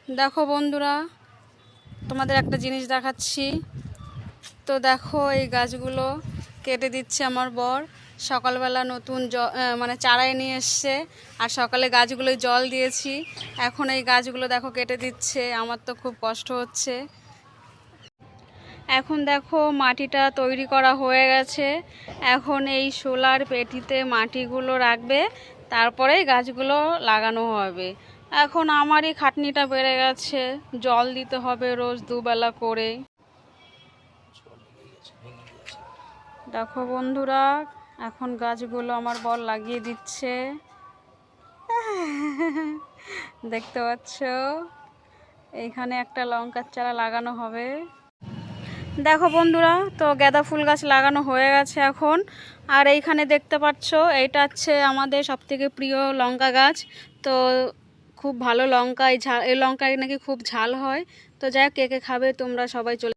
দেখো বন্ধুরা, তোমাদের একটা জিনিস দেখাচ্ছি। তো দেখো, এই গাছগুলো কেটে দিচ্ছে আমার বর। সকালবেলা নতুন মানে চারাই নিয়ে এসছে, আর সকালে গাছগুলোয় জল দিয়েছি। এখন এই গাছগুলো দেখো কেটে দিচ্ছে, আমার তো খুব কষ্ট হচ্ছে। এখন দেখো মাটিটা তৈরি করা হয়ে গেছে। এখন এই সোলার পেটিতে মাটিগুলো রাখবে, তারপরে গাছগুলো লাগানো হবে। এখন আমারই খাটনিটা বেড়ে গেছে, জল দিতে হবে রোজ দুবেলা করে। দেখো বন্ধুরা, এখন গাছগুলো আমার বর লাগিয়ে দিচ্ছে। দেখতে পাচ্ছ, এইখানে একটা লঙ্কার চারা লাগানো হবে। দেখো বন্ধুরা, তো গাঁদা ফুল গাছ লাগানো হয়ে গেছে এখন। আর এইখানে দেখতে পাচ্ছ, এইটা হচ্ছে আমাদের সবথেকে প্রিয় লঙ্কা গাছ। তো খুব ভালো লঙ্কা, এই লঙ্কায় নাকি খুব ঝাল হয়। তো যাই হোক, কে কে খাবে তোমরা সবাই চলে